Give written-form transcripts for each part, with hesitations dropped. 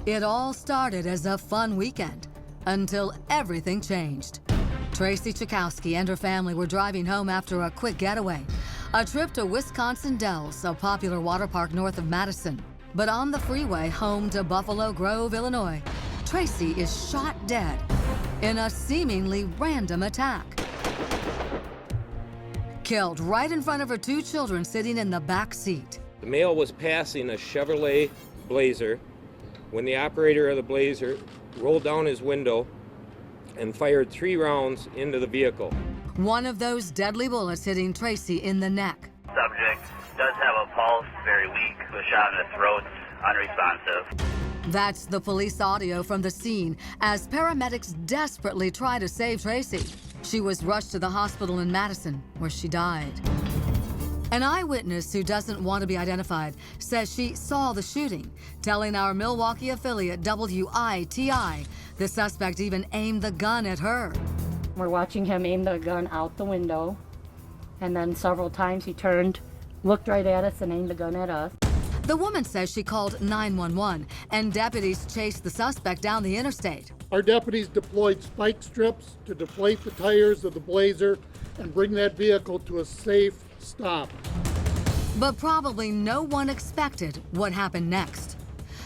It all started as a fun weekend until everything changed. Tracy Chakowski and her family were driving home after a quick getaway, a trip to Wisconsin Dells, a popular water park north of Madison. But on the freeway home to Buffalo Grove, Illinois, Tracy is shot dead in a seemingly random attack. Killed right in front of her two children sitting in the back seat. The male was passing a Chevrolet Blazer when the operator of the Blazer rolled down his window and fired 3 rounds into the vehicle. One of those deadly bullets hitting Tracy in the neck. Subject does have a pulse, very weak, was shot in the throat, unresponsive. That's the police audio from the scene as paramedics desperately try to save Tracy. She was rushed to the hospital in Madison, where she died. An eyewitness who doesn't want to be identified says she saw the shooting, telling our Milwaukee affiliate WITI the suspect even aimed the gun at her. We're watching him aim the gun out the window, and then several times he turned, looked right at us, and aimed the gun at us. The woman says she called 911, and deputies chased the suspect down the interstate. Our deputies deployed spike strips to deflate the tires of the Blazer and bring that vehicle to a safe stop. But probably no one expected what happened next.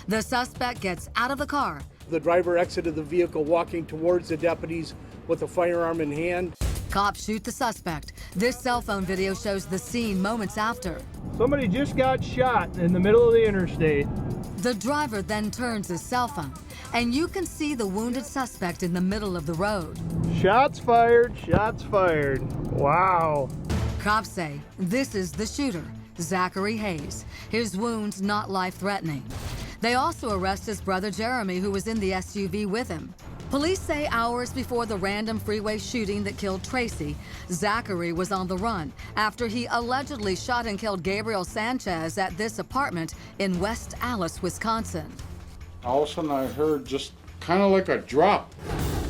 The suspect gets out of the car. The driver exited the vehicle walking towards the deputies with a firearm in hand. Cops shoot the suspect. This cell phone video shows the scene moments after. Somebody just got shot in the middle of the interstate. The driver then turns his cell phone, and you can see the wounded suspect in the middle of the road. Shots fired, shots fired. Wow. Cops say this is the shooter, Zachary Hayes. His wounds not life-threatening. They also arrest his brother Jeremy, who was in the SUV with him. Police say hours before the random freeway shooting that killed Tracy, Zachary was on the run after he allegedly shot and killed Gabriel Sanchez at this apartment in West Allis, Wisconsin. All of a sudden I heard just kind of like a drop.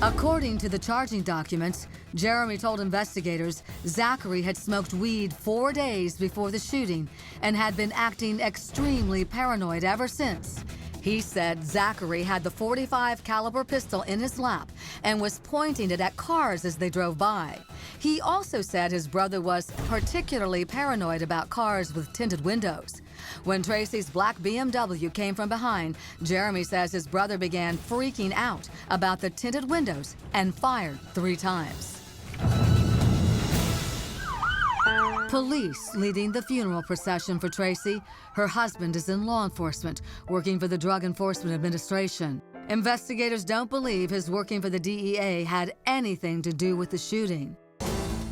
According to the charging documents, Jeremy told investigators Zachary had smoked weed 4 days before the shooting and had been acting extremely paranoid ever since. He said Zachary had the .45 caliber pistol in his lap and was pointing it at cars as they drove by. He also said his brother was particularly paranoid about cars with tinted windows. When Tracy's black BMW came from behind, Jeremy says his brother began freaking out about the tinted windows and fired 3 times. Police leading the funeral procession for Tracy. Her husband is in law enforcement, working for the Drug Enforcement Administration. Investigators don't believe his working for the DEA had anything to do with the shooting.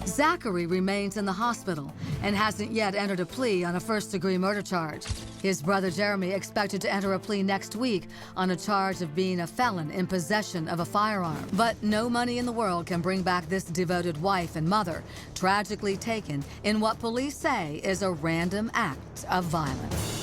Zachary remains in the hospital and hasn't yet entered a plea on a first-degree murder charge. His brother Jeremy expected to enter a plea next week on a charge of being a felon in possession of a firearm. But no money in the world can bring back this devoted wife and mother, tragically taken in what police say is a random act of violence.